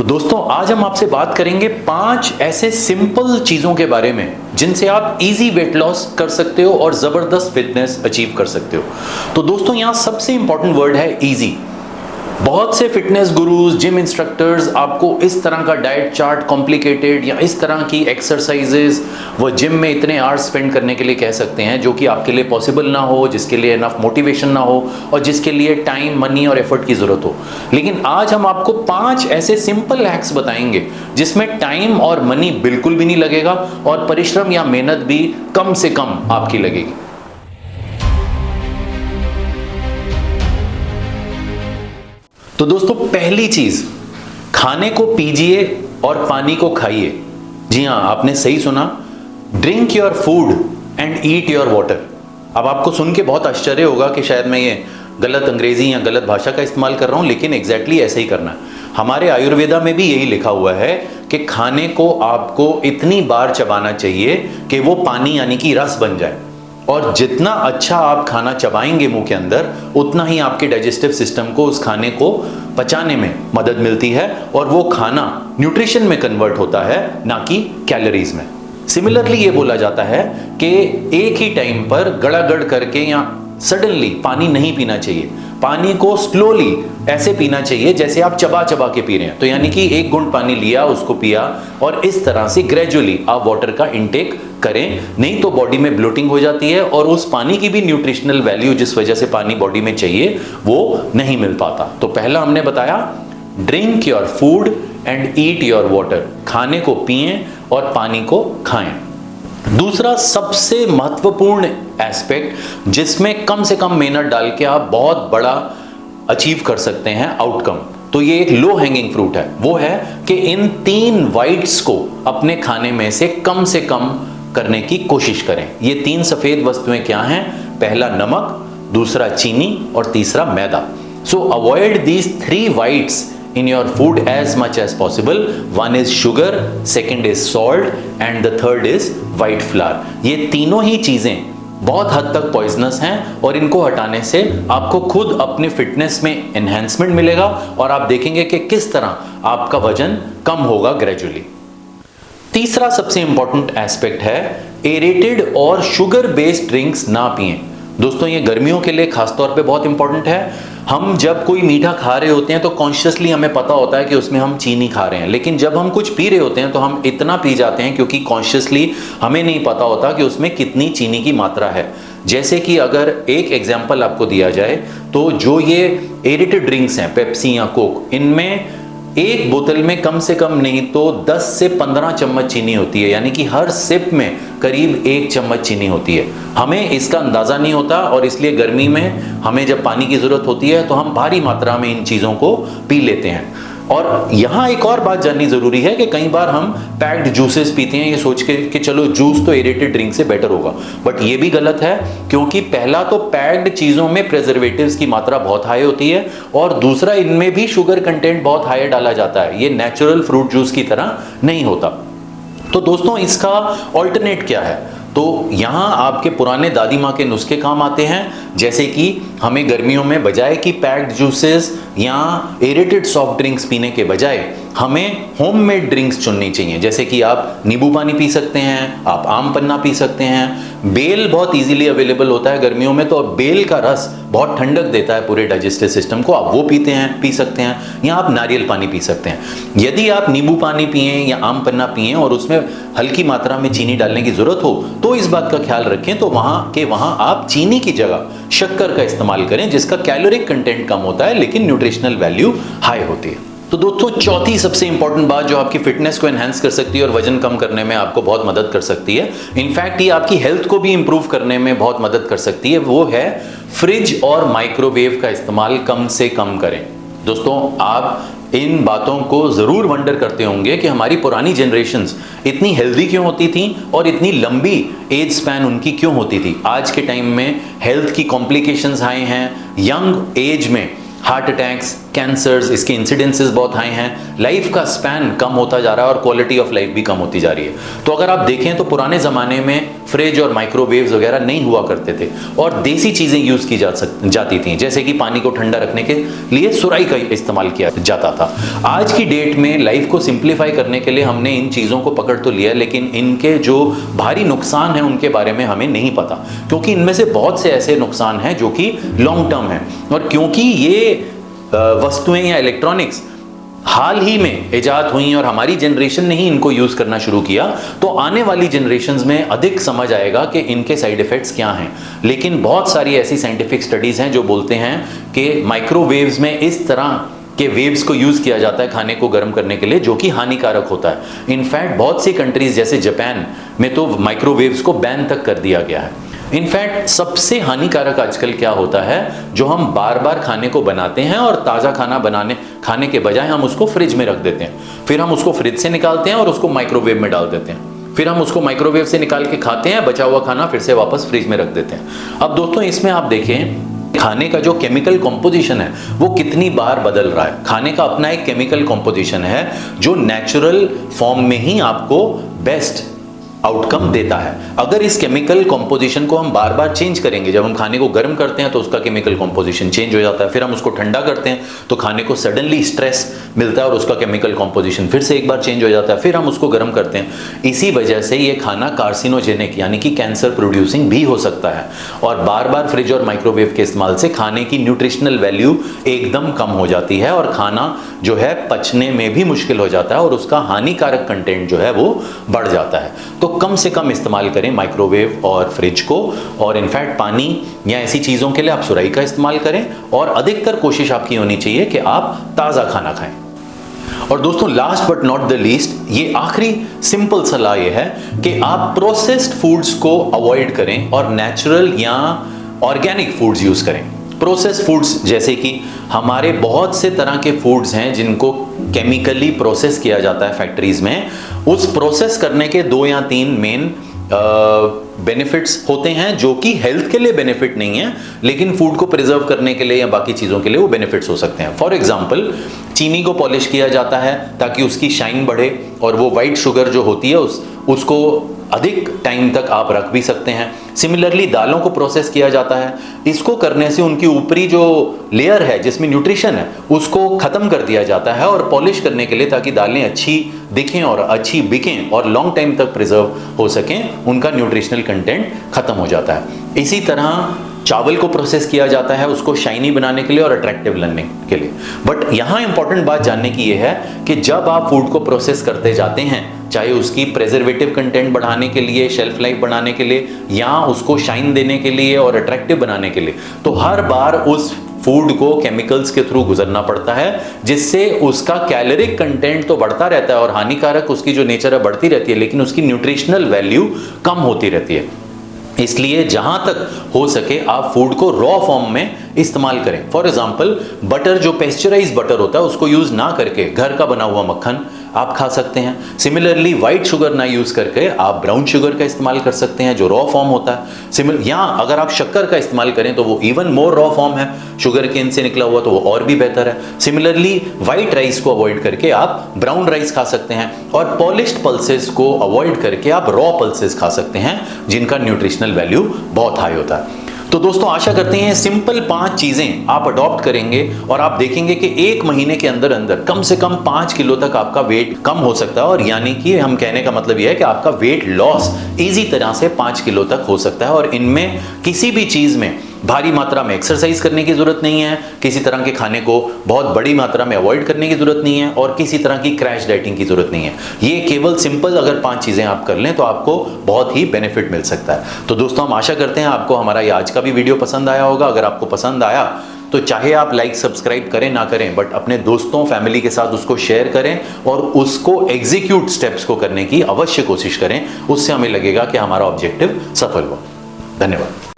तो दोस्तों आज हम आपसे बात करेंगे 5 ऐसे सिंपल चीजों के बारे में जिनसे आप इजी वेट लॉस कर सकते हो और जबरदस्त फिटनेस अचीव कर सकते हो। तो दोस्तों यहां सबसे इंपॉर्टेंट वर्ड है इजी। बहुत से फिटनेस गुरुज, जिम इंस्ट्रक्टर्स आपको इस तरह का डाइट चार्ट कॉम्प्लिकेटेड या इस तरह की एक्सरसाइजेज वो जिम में इतने आवर्स स्पेंड करने के लिए कह सकते हैं जो कि आपके लिए पॉसिबल ना हो, जिसके लिए इनफ मोटिवेशन ना हो और जिसके लिए टाइम, मनी और एफर्ट की जरूरत हो। लेकिन आज हम आपको 5 ऐसे सिंपल हैक्स बताएंगे जिसमें टाइम और मनी बिल्कुल भी नहीं लगेगा और परिश्रम या मेहनत भी कम से कम आपकी लगेगी। तो दोस्तों पहली चीज, खाने को पीजिए और पानी को खाइए। जी हां, आपने सही सुना, drink your food and eat your water. अब आपको सुन के बहुत आश्चर्य होगा कि शायद मैं ये गलत अंग्रेजी या गलत भाषा का इस्तेमाल कर रहा हूं, लेकिन एग्जैक्टली ऐसे ही करना है। हमारे आयुर्वेदा में भी यही लिखा हुआ है कि खाने को आपको इतनी बार चबाना चाहिए कि वो पानी यानी कि रस बन जाए, और जितना अच्छा आप खाना चबाएंगे मुंह के अंदर उतना ही आपके डाइजेस्टिव सिस्टम को उस खाने को पचाने में मदद मिलती है और वो खाना न्यूट्रिशन में कन्वर्ट होता है, ना कि कैलोरीज में। सिमिलरली ये बोला जाता है कि एक ही टाइम पर गड़ागड़ करके या सडनली पानी नहीं पीना चाहिए। पानी को स्लोली ऐसे पीना चाहिए जैसे आप चबा चबा के पी रहे हैं। तो यानी कि एक घूंट पानी लिया, उसको पिया, और इस तरह से ग्रेजुअली आप वाटर का इंटेक करें। नहीं तो बॉडी में ब्लोटिंग हो जाती है और उस पानी की भी न्यूट्रिशनल वैल्यू जिस वजह से पानी बॉडी में चाहिए वो नहीं मिल पाता। तो पहला हमने बताया, drink your food and eat your water. खाने को पिएं और पानी को खाएं। दूसरा सबसे महत्वपूर्ण एस्पेक्ट जिसमें कम से कम मेहनत डाल के आप बहुत बड़ा अचीव कर सकते हैं आउटकम, तो ये एक लो हैंगिंग फ्रूट है, वो है कि इन 3 वाइट्स को अपने खाने में से कम करने की कोशिश करें। ये 3 सफेद वस्तुएं क्या हैं? पहला नमक, दूसरा चीनी और तीसरा मैदा। So avoid these 3 whites in your food as much as possible. One is sugar, second is salt and the third is white flour. ये तीनों ही चीजें बहुत हद तक पॉइजनस हैं और इनको हटाने से आपको खुद अपने फिटनेस में एनहेंसमेंट मिलेगा और आप देखेंगे कि किस तरह आपका वजन कम होगा ग्रेजुअली। तीसरा सबसे इंपॉर्टेंट एस्पेक्ट है, एरेटेड और शुगर बेस्ड ड्रिंक्स ना पिएं। दोस्तों ये गर्मियों के लिए खासतौर पे बहुत इंपॉर्टेंट है। हम जब कोई मीठा खा रहे होते हैं तो कॉन्शियसली हमें पता होता है कि उसमें हम चीनी खा रहे हैं, लेकिन जब हम कुछ पी रहे होते हैं तो हम इतना पी जाते हैं क्योंकि कॉन्शियसली हमें नहीं पता होता कि उसमें कितनी चीनी की मात्रा है। जैसे कि अगर एक एग्जाम्पल आपको दिया जाए तो जो ये एरेटेड ड्रिंक्स हैं, पेप्सी या कोक, इनमें एक बोतल में कम से कम नहीं तो 10 से 15 चम्मच चीनी होती है, यानी कि हर सिप में करीब 1 चम्मच चीनी होती है। हमें इसका अंदाजा नहीं होता और इसलिए गर्मी में हमें जब पानी की जरूरत होती है तो हम भारी मात्रा में इन चीजों को पी लेते हैं। और यहां एक और बात जाननी जरूरी है कि कई बार हम पैक्ड जूसेस पीते हैं ये सोच के कि चलो जूस तो एरेटेड ड्रिंक से बेटर होगा, बट ये भी गलत है, क्योंकि पहला तो पैक्ड चीजों में प्रिजर्वेटिव्स की मात्रा बहुत हाई होती है और दूसरा इनमें भी शुगर कंटेंट बहुत हाई डाला जाता है। ये नेचुरल फ्रूट जूस की तरह नहीं होता। तो दोस्तों इसका ऑल्टरनेट क्या है? तो यहां आपके पुराने दादी माँ के नुस्खे काम आते हैं, जैसे कि हमें गर्मियों में बजाय कि पैक्ड जूसेस या एरेटेड सॉफ्ट ड्रिंक्स पीने के बजाय हमें होममेड ड्रिंक्स चुननी चाहिए। जैसे कि आप नींबू पानी पी सकते हैं, आप आम पन्ना पी सकते हैं, बेल बहुत इजीली अवेलेबल होता है गर्मियों में, तो बेल का रस बहुत ठंडक देता है पूरे डाइजेस्टिव सिस्टम को, आप वो पी सकते हैं, या आप नारियल पानी पी सकते हैं। यदि आप नींबू पानी पिए या आम पन्ना पिए और उसमें हल्की मात्रा में चीनी डालने की जरूरत हो तो इस बात का ख्याल रखें तो वहां आप चीनी की जगह शक्कर का इस्तेमाल करें, जिसका कैलोरिक कंटेंट कम होता है लेकिन न्यूट्रिशनल वैल्यू हाई होती है। तो दोस्तों चौथी सबसे इंपॉर्टेंट बात जो आपकी फिटनेस को एनहांस कर सकती है और वजन कम करने में आपको बहुत मदद कर सकती है, इनफैक्ट ये आपकी हेल्थ को भी इंप्रूव करने में बहुत मदद कर सकती है, वो है फ्रिज और माइक्रोवेव का इस्तेमाल कम से कम करें। दोस्तों आप इन बातों को जरूर वंडर करते होंगे कि हमारी पुरानी जनरेशन्स इतनी हेल्दी क्यों होती थी और इतनी लंबी एज स्पैन उनकी क्यों होती थी। आज के टाइम में हेल्थ की कॉम्प्लिकेशंस आए हैं, यंग एज में हार्ट अटैक्स, कैंसर्स, इसके इंसिडेंसेस बहुत हाई हैं, लाइफ का स्पैन कम होता जा रहा है और क्वालिटी ऑफ लाइफ भी कम होती जा रही है। तो अगर आप देखें तो पुराने ज़माने में फ्रिज और माइक्रोवेव्स वगैरह नहीं हुआ करते थे और देसी चीज़ें यूज़ की जाती थी, जैसे कि पानी को ठंडा रखने के लिए सुराही का इस्तेमाल किया जाता था। आज की डेट में लाइफ को सिंप्लीफाई करने के लिए हमने इन चीज़ों को पकड़ तो लिया, लेकिन इनके जो भारी नुकसान हैं उनके बारे में हमें नहीं पता, क्योंकि इनमें से बहुत से ऐसे नुकसान हैं जो कि लॉन्ग टर्म हैं। और क्योंकि ये वस्तुएं या इलेक्ट्रॉनिक्स हाल ही में इजाद हुई और हमारी जनरेशन ने ही इनको यूज करना शुरू किया, तो आने वाली जनरेशन्स में अधिक समझ आएगा कि इनके साइड इफेक्ट्स क्या हैं। लेकिन बहुत सारी ऐसी साइंटिफिक स्टडीज हैं जो बोलते हैं कि माइक्रोवेव्स में इस तरह के वेव्स को यूज किया जाता है खाने को गर्म करने के लिए, जो कि हानिकारक होता है। इनफैक्ट बहुत सी कंट्रीज जैसे जापान में तो माइक्रोवेव्स को बैन तक कर दिया गया है। इनफैक्ट सबसे हानिकारक आजकल क्या होता है, जो हम बार बार खाने को बनाते हैं और ताज़ा खाने के बजाय हम उसको फ्रिज में रख देते हैं, फिर हम उसको फ्रिज से निकालते हैं और उसको माइक्रोवेव में डाल देते हैं, फिर हम उसको माइक्रोवेव से निकाल के खाते हैं, बचा हुआ खाना फिर से वापस फ्रिज में रख देते हैं। अब दोस्तों इसमें आप देखें खाने का जो केमिकल कॉम्पोजिशन है वो कितनी बार बदल रहा है। खाने का अपना एक केमिकल कॉम्पोजिशन है जो नेचुरल फॉर्म में ही आपको बेस्ट आउटकम देता है। अगर इस केमिकल कॉम्पोजिशन को हम बार बार चेंज करेंगे, जब हम खाने को गर्म करते हैं तो उसका केमिकल कॉम्पोजिशन चेंज हो जाता है, फिर हम उसको ठंडा करते हैं तो खाने को सडनली स्ट्रेस मिलता है और उसका केमिकल कॉम्पोजिशन फिर से एक बार चेंज हो जाता है, फिर हम उसको गर्म करते हैं। इसी वजह से ये खाना कार्सिनोजेनिक यानी कि कैंसर प्रोड्यूसिंग भी हो सकता है। और बार बार फ्रिज और माइक्रोवेव के इस्तेमाल से खाने की न्यूट्रिशनल वैल्यू एकदम कम हो जाती है और खाना जो है पचने में भी मुश्किल हो जाता है और उसका हानिकारक कंटेंट जो है वो बढ़ जाता है। तो कम से कम इस्तेमाल करें माइक्रोवेव और फ्रिज को, और इनफैक्ट पानी या ऐसी चीज़ों के लिए आप सुराही का इस्तेमाल करें, और अधिकतर कोशिश आपकी होनी चाहिए कि आप ताज़ा खाना खाएं। और दोस्तों last but not the least, ये आखिरी सिंपल सलाह ये है कि आप प्रोसेस्ड फूड्स को अवॉइड करें और नेचुरल या ऑर्गेनिक फूड्स यूज़ करें। प्रोसेस्ड फूड्स जैसे कि हमारे बहुत से तरह के फूड्स हैं जिनको केमिकली प्रोसेस किया जाता है फैक्ट्रीज में, उस प्रोसेस करने के 2 या 3 मेन बेनिफिट्स होते हैं जो कि हेल्थ के लिए बेनिफिट नहीं है, लेकिन फूड को प्रिजर्व करने के लिए या बाकी चीज़ों के लिए वो बेनिफिट्स हो सकते हैं। फॉर एग्जाम्पल चीनी को पॉलिश किया जाता है ताकि उसकी शाइन बढ़े और वो वाइट शुगर जो होती है उसको अधिक टाइम तक आप रख भी सकते हैं। सिमिलरली दालों को प्रोसेस किया जाता है, इसको करने से उनकी ऊपरी जो लेयर है जिसमें न्यूट्रिशन है उसको खत्म कर दिया जाता है और पॉलिश करने के लिए, ताकि दालें अच्छी दिखें और अच्छी बिकें और लॉन्ग टाइम तक प्रिजर्व हो सकें, उनका न्यूट्रिशनल कंटेंट खत्म हो जाता है। इसी तरह चावल को प्रोसेस किया जाता है उसको शाइनी बनाने के लिए और अट्रैक्टिव लगने के लिए। बट यहाँ इंपॉर्टेंट बात जानने की ये है कि जब आप फूड को प्रोसेस करते जाते हैं, चाहे उसकी प्रेजर्वेटिव कंटेंट बढ़ाने के लिए, शेल्फ लाइफ बढ़ाने के लिए, या उसको शाइन देने के लिए और अट्रैक्टिव बनाने के लिए, तो हर बार उस फूड को केमिकल्स के थ्रू गुजरना पड़ता है, जिससे उसका कैलोरिक कंटेंट तो बढ़ता रहता है और हानिकारक उसकी जो नेचर है बढ़ती रहती है, लेकिन उसकी न्यूट्रिशनल वैल्यू कम होती रहती है। इसलिए जहां तक हो सके आप फूड को रॉ फॉर्म में इस्तेमाल करें। फॉर एग्जांपल बटर, जो पेस्चराइज्ड बटर होता है उसको यूज ना करके घर का बना हुआ मक्खन आप खा सकते हैं। सिमिलरली व्हाइट शुगर ना यूज करके आप ब्राउन शुगर का इस्तेमाल कर सकते हैं जो रॉ फॉर्म होता है। या अगर आप शक्कर का इस्तेमाल करें तो वो इवन मोर रॉ फॉर्म है, शुगर केन से निकला हुआ, तो वो और भी बेहतर है। सिमिलरली व्हाइट राइस को अवॉइड करके आप ब्राउन राइस खा सकते हैं, और पॉलिश्ड पल्सेस को अवॉइड करके आप रॉ पल्सेस खा सकते हैं जिनका न्यूट्रिशनल वैल्यू बहुत हाई होता है। तो दोस्तों आशा करते हैं सिंपल 5 चीजें आप अडॉप्ट करेंगे और आप देखेंगे कि 1 महीने के अंदर अंदर कम से कम 5 किलो तक आपका वेट कम हो सकता है। और यानी कि हम कहने का मतलब यह है कि आपका वेट लॉस इजी तरह से 5 किलो तक हो सकता है। और इनमें किसी भी चीज में भारी मात्रा में एक्सरसाइज करने की जरूरत नहीं है, किसी तरह के खाने को बहुत बड़ी मात्रा में अवॉइड करने की जरूरत नहीं है, और किसी तरह की क्रैश डाइटिंग की जरूरत नहीं है। ये केवल सिंपल अगर 5 चीजें आप कर लें तो आपको बहुत ही बेनिफिट मिल सकता है। तो दोस्तों हम आशा करते हैं आपको हमारा ये आज का भी वीडियो पसंद आया होगा। अगर आपको पसंद आया तो चाहे आप लाइक सब्सक्राइब करें ना करें, बट अपने दोस्तों फैमिली के साथ उसको शेयर करें और उसको एग्जीक्यूट स्टेप्स को करने की अवश्य कोशिश करें। उससे हमें लगेगा कि हमारा ऑब्जेक्टिव सफल हुआ। धन्यवाद।